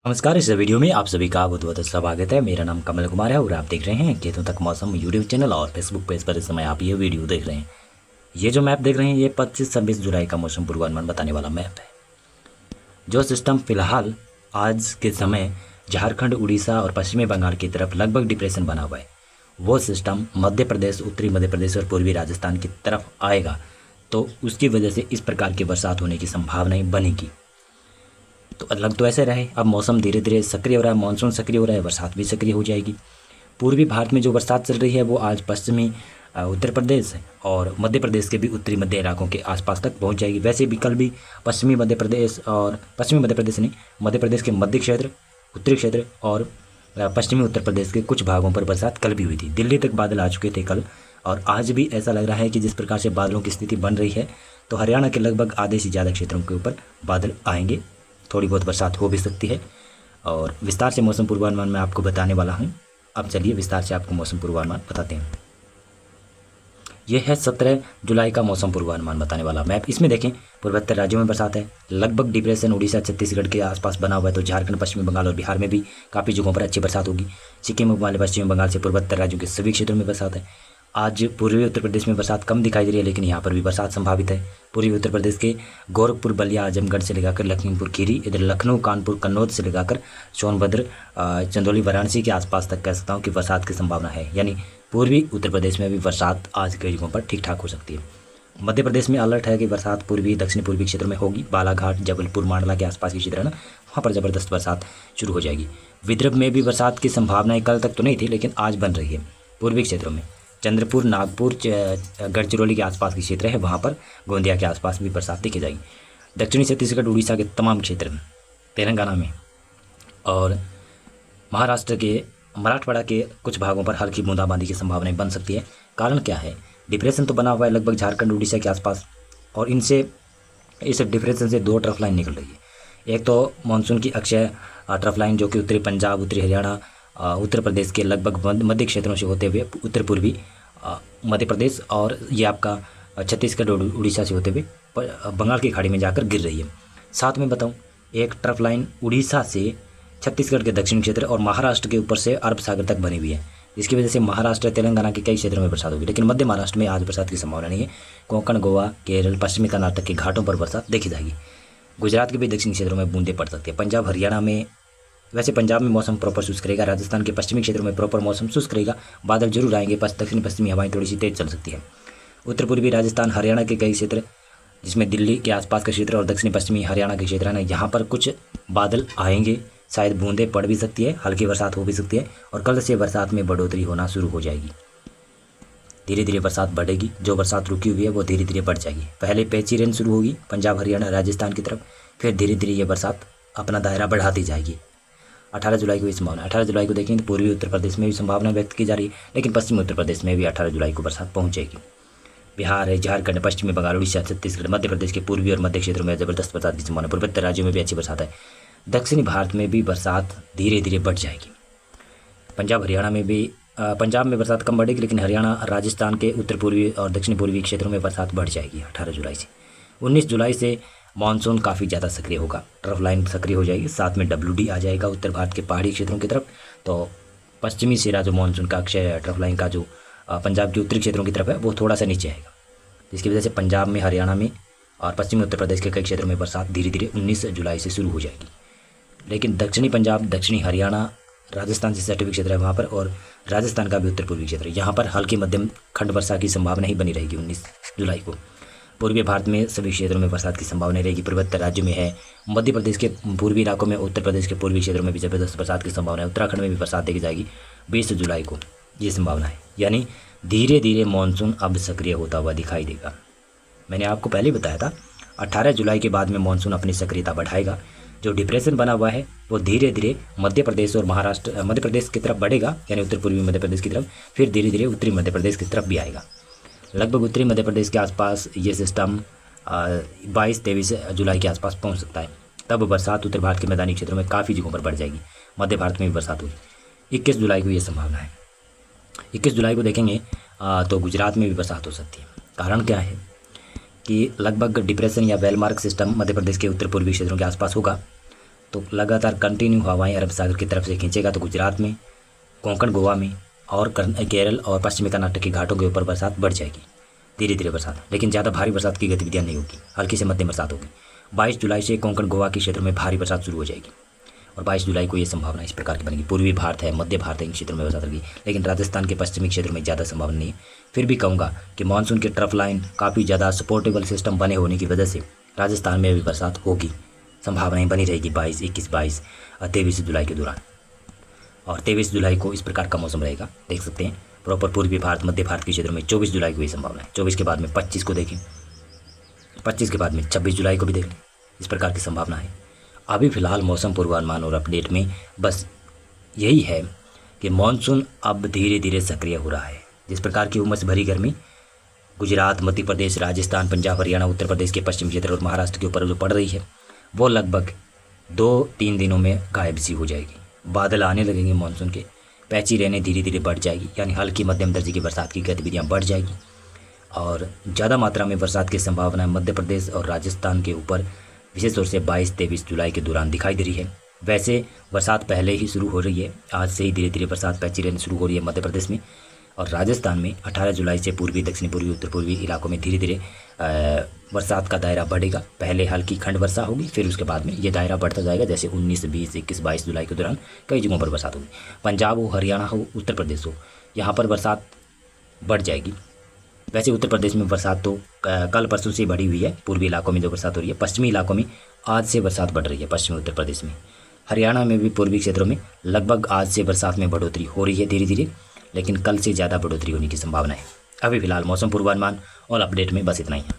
नमस्कार। इस वीडियो में आप सभी का बहुत बहुत स्वागत है। मेरा नाम कमल कुमार है और आप देख रहे हैं खेतों तक मौसम यूट्यूब चैनल और फेसबुक पेज पर इस समय आप ये वीडियो देख रहे हैं। ये जो मैप देख रहे हैं ये 25-26 जुलाई का मौसम पूर्वानुमान बताने वाला मैप है। जो सिस्टम फिलहाल आज के समय झारखंड, उड़ीसा और पश्चिमी बंगाल की तरफ लगभग डिप्रेशन बना हुआ है, वो सिस्टम मध्य प्रदेश, उत्तरी मध्य प्रदेश और पूर्वी राजस्थान की तरफ आएगा, तो उसकी वजह से इस प्रकार की बरसात होने की संभावनाएं बनेगी। तो लग तो ऐसे रहे, अब मौसम धीरे धीरे सक्रिय हो रहा है, मानसून सक्रिय हो रहा है, बरसात भी सक्रिय हो जाएगी। पूर्वी भारत में जो बरसात चल रही है वो आज पश्चिमी उत्तर प्रदेश और मध्य प्रदेश के भी उत्तरी मध्य इलाकों के आसपास तक पहुंच जाएगी। वैसे भी कल भी पश्चिमी मध्य प्रदेश और पश्चिमी मध्य प्रदेश नहीं, मध्य प्रदेश के मध्य क्षेत्र, उत्तरी क्षेत्र और पश्चिमी उत्तर प्रदेश के कुछ भागों पर बरसात कल भी हुई थी। दिल्ली तक बादल आ चुके थे कल, और आज भी ऐसा लग रहा है कि जिस प्रकार से बादलों की स्थिति बन रही है तो हरियाणा के लगभग आधे से ज़्यादा क्षेत्रों के ऊपर बादल आएंगे। थोड़ी बहुत बरसात हो भी सकती है। और विस्तार से मौसम पूर्वानुमान मैं आपको बताने वाला हूं। अब चलिए विस्तार से आपको मौसम पूर्वानुमान बताते हैं। यह है 17 जुलाई का मौसम पूर्वानुमान बताने वाला मैप। इसमें देखें पूर्वोत्तर राज्यों में बरसात है, लगभग डिप्रेशन उड़ीसा, छत्तीसगढ़ के आसपास बना हुआ है, तो झारखंड, पश्चिमी बंगाल और बिहार में भी काफ़ी जगहों पर अच्छी बरसात होगी। सिक्किम, वाले पश्चिमी बंगाल से पूर्वोत्तर राज्यों के सभी क्षेत्रों में बरसात है। आज पूर्वी उत्तर प्रदेश में बरसात कम दिखाई दे रही है, लेकिन यहाँ पर भी बरसात संभावित है। पूर्वी उत्तर प्रदेश के गोरखपुर, बलिया, आजमगढ़ से लगाकर लखीमपुर खीरी, इधर लखनऊ, कानपुर, कन्नौज से लगाकर सोनभद्र, चंदौली, वाराणसी के आसपास तक कह सकता हूँ कि बरसात की संभावना है। यानी पूर्वी उत्तर प्रदेश में भी बरसात आज कई जगहों पर ठीक ठाक हो सकती है। मध्य प्रदेश में अलर्ट है कि बरसात पूर्वी दक्षिण पूर्वी क्षेत्रों में होगी। बालाघाट, जबलपुर, मांडला के आसपास के क्षेत्र है ना, वहाँ पर ज़बरदस्त बरसात शुरू हो जाएगी। विदर्भ में भी बरसात की संभावनाएं कल तक तो नहीं थी, लेकिन आज बन रही है। पूर्वी क्षेत्रों में चंद्रपुर, नागपुर, गढ़चिरौली के आसपास के क्षेत्र है, वहाँ पर गोंदिया के आसपास भी बरसात देखी जाएगी। दक्षिणी छत्तीसगढ़, उड़ीसा के तमाम क्षेत्र में, तेलंगाना में और महाराष्ट्र के मराठवाड़ा के कुछ भागों पर हल्की बूंदाबांदी की संभावनाएं बन सकती है। कारण क्या है? डिप्रेशन तो बना हुआ है लगभग झारखंड, उड़ीसा के आसपास, और इस डिप्रेशन से दो ट्रफ लाइन निकल रही है। एक तो मानसून की अक्षय ट्रफ लाइन जो कि उत्तरी पंजाब, उत्तरी हरियाणा, उत्तर प्रदेश के लगभग मध्य क्षेत्रों से होते हुए उत्तर पूर्वी मध्य प्रदेश और ये आपका छत्तीसगढ़ और उड़ीसा से होते हुए बंगाल की खाड़ी में जाकर गिर रही है। साथ में बताऊं, एक ट्रफ लाइन उड़ीसा से छत्तीसगढ़ के दक्षिण क्षेत्र और महाराष्ट्र के ऊपर से अरब सागर तक बनी हुई है, जिसकी वजह से महाराष्ट्र, तेलंगाना के कई क्षेत्रों में बरसात होगी, लेकिन मध्य महाराष्ट्र में आज बरसात की संभावना नहीं है। कोंकण, गोवा, केरल, पश्चिमी कर्नाटक के घाटों पर बरसात देखी जाएगी। गुजरात के भी दक्षिणी क्षेत्रों में बूंदें पड़ सकती है। पंजाब, हरियाणा में, वैसे पंजाब में मौसम प्रॉपर शुष्क रहेगा। राजस्थान के पश्चिमी क्षेत्रों में प्रॉपर मौसम शुष्क रहेगा, बादल जरूर आएंगे, दक्षिण पश्चिमी हवाएं थोड़ी सी तेज चल सकती है। उत्तर पूर्वी राजस्थान, हरियाणा के कई क्षेत्र, जिसमें दिल्ली के आसपास का क्षेत्र और दक्षिण पश्चिमी हरियाणा के क्षेत्र है ना, यहाँ पर कुछ बादल आएंगे, शायद बूंदें पड़ भी सकती है, हल्की बरसात हो भी सकती है, और कल से बरसात में बढ़ोतरी होना शुरू हो जाएगी। धीरे धीरे बरसात बढ़ेगी, जो बरसात रुकी हुई है वो धीरे धीरे बढ़ जाएगी। पहले पैची रेन शुरू होगी पंजाब, हरियाणा, राजस्थान की तरफ, फिर धीरे धीरे ये बरसात अपना दायरा बढ़ाती जाएगी। 18 जुलाई को ये संभावना, 18 जुलाई को देखें तो पूर्वी उत्तर प्रदेश में भी संभावना व्यक्त की जा रही है, लेकिन पश्चिमी उत्तर प्रदेश में भी 18 जुलाई को बरसात पहुंच जाएगी। बिहार है, झारखंड, पश्चिमी बंगाल, उड़ीसा, छत्तीसगढ़, मध्य प्रदेश के पूर्वी और मध्य क्षेत्रों में जबरदस्त बरसात की संभावना। पूर्वोत्तर राज्यों में भी अच्छी बरसात है। दक्षिणी भारत में भी बरसात धीरे धीरे बढ़ जाएगी। पंजाब, हरियाणा में भी, पंजाब में बरसात कम बढ़ेगी, लेकिन हरियाणा, राजस्थान के उत्तर पूर्वी और दक्षिण पूर्वी क्षेत्रों में बरसात बढ़ जाएगी 18 जुलाई से। 19 जुलाई से मानसून काफ़ी ज़्यादा सक्रिय होगा, ट्रफ लाइन सक्रिय हो जाएगी, साथ में WD आ जाएगा उत्तर भारत के पहाड़ी क्षेत्रों की तरफ। तो पश्चिमी सिरा जो मानसून का अक्षय ट्रफ लाइन का जो पंजाब के उत्तरी क्षेत्रों की तरफ है वो थोड़ा सा नीचे आएगा, जिसकी वजह से पंजाब में, हरियाणा में और पश्चिमी उत्तर प्रदेश के कई क्षेत्रों में बरसात धीरे धीरे 19 जुलाई से शुरू हो जाएगी। लेकिन दक्षिणी पंजाब, दक्षिणी हरियाणा, राजस्थान से सटे हुए क्षेत्र है वहाँ पर, और राजस्थान का भी उत्तर पूर्वी क्षेत्र, यहाँ पर हल्की मध्यम खंड वर्षा की संभावना ही बनी रहेगी 19 जुलाई को। पूर्वी भारत में सभी क्षेत्रों में बरसात की संभावना रहेगी। पूर्वोत्तर राज्य में है, मध्य प्रदेश के पूर्वी इलाकों में, उत्तर प्रदेश के पूर्वी क्षेत्रों में भी जबरदस्त बरसात की संभावना है। उत्तराखंड में भी बरसात देखी जाएगी 20 जुलाई को, ये संभावना है। यानी धीरे धीरे मानसून अब सक्रिय होता हुआ दिखाई देगा। मैंने आपको पहले बताया था 18 जुलाई के बाद में मानसून अपनी सक्रियता बढ़ाएगा। जो डिप्रेशन बना हुआ है वो धीरे धीरे मध्य प्रदेश और महाराष्ट्र, मध्य प्रदेश की तरफ बढ़ेगा, यानी उत्तर पूर्वी मध्य प्रदेश की तरफ, फिर धीरे धीरे उत्तरी मध्य प्रदेश की तरफ भी आएगा। लगभग उत्तरी मध्य प्रदेश के आसपास ये सिस्टम 22-23 जुलाई के आसपास पहुंच सकता है। तब बरसात उत्तर भारत के मैदानी क्षेत्रों में काफ़ी जगहों पर बढ़ जाएगी, मध्य भारत में भी बरसात होगी। 21 जुलाई को ये संभावना है। 21 जुलाई को देखेंगे तो गुजरात में भी बरसात हो सकती है। कारण क्या है कि लगभग डिप्रेशन या वेलमार्क सिस्टम मध्य प्रदेश के उत्तर पूर्वी क्षेत्रों के आसपास होगा, तो लगातार कंटिन्यू हवाएं अरब सागर की तरफ से खींचेगा तो गुजरात में, कोंकण, गोवा में और केरल और पश्चिमी कर्नाटक के घाटों के ऊपर बरसात बढ़ जाएगी, धीरे धीरे बरसात, लेकिन ज़्यादा भारी बरसात की गतिविधियाँ नहीं होगी, हल्की से मध्यम बरसात होगी। 22 जुलाई से कोंकण, गोवा के क्षेत्रों में भारी बरसात शुरू हो जाएगी और 22 जुलाई को ये संभावना इस प्रकार की बनेगी। पूर्वी भारत है, मध्य भारत है, इन क्षेत्रों में बरसात होगी, लेकिन राजस्थान के पश्चिमी क्षेत्रों में ज़्यादा संभावना नहीं है। फिर भी कहूँगा कि मानसून के ट्रफ लाइन काफ़ी ज़्यादा सपोर्टेबल सिस्टम बने होने की वजह से राजस्थान में भी बरसात होगी, संभावनाएं बनी रहेगी 22, 21, 22 और 23 जुलाई के दौरान। और 23 जुलाई को इस प्रकार का मौसम रहेगा, देख सकते हैं प्रॉपर पूर्वी भारत, मध्य भारत के क्षेत्रों में 24 जुलाई को ये संभावना है। 24 के बाद में 25 को देखें, 25 के बाद में 26 जुलाई को भी देख लें, इस प्रकार की संभावना है। अभी फ़िलहाल मौसम पूर्वानुमान और अपडेट में बस यही है कि मानसून अब धीरे धीरे सक्रिय हो रहा है। जिस प्रकार की उमस भरी गर्मी गुजरात, मध्य प्रदेश, राजस्थान, पंजाब, हरियाणा, उत्तर प्रदेश के पश्चिमी क्षेत्र और महाराष्ट्र के ऊपर जो पड़ रही है वो लगभग 2-3 दिनों में गायब सी हो जाएगी। बादल आने लगेंगे मानसून के, पैची रहने धीरे धीरे बढ़ जाएगी, यानी हल्की मध्यम दर्जे की बरसात की गतिविधियाँ बढ़ जाएगी और ज़्यादा मात्रा में बरसात की संभावना मध्य प्रदेश और राजस्थान के ऊपर विशेष तौर से 22-23 जुलाई के दौरान दिखाई दे रही है। वैसे बरसात पहले ही शुरू हो रही है, आज से ही धीरे धीरे बरसात पैची रहने शुरू हो रही है मध्य प्रदेश में और राजस्थान में 18 जुलाई से पूर्वी, दक्षिणी पूर्वी, उत्तर पूर्वी इलाकों में धीरे धीरे बरसात का दायरा बढ़ेगा। पहले हल्की खंड वर्षा होगी, फिर उसके बाद में ये दायरा बढ़ता जाएगा, जैसे 19, 20, 21, 22 जुलाई के दौरान कई जगहों पर बरसात होगी। पंजाब हो, हरियाणा हो, उत्तर प्रदेश हो, यहाँ पर बरसात बढ़ जाएगी। वैसे उत्तर प्रदेश में बरसात तो कल परसों से बढ़ी हुई है, पूर्वी इलाकों में जो बरसात हो रही है, पश्चिमी इलाकों में आज से बरसात बढ़ रही है, पश्चिमी उत्तर प्रदेश में, हरियाणा में भी पूर्वी क्षेत्रों में लगभग आज से बरसात में बढ़ोतरी हो रही है धीरे धीरे, लेकिन कल से ज़्यादा बढ़ोतरी होने की संभावना है। अभी फिलहाल मौसम पूर्वानुमान और अपडेट में बस इतना ही है।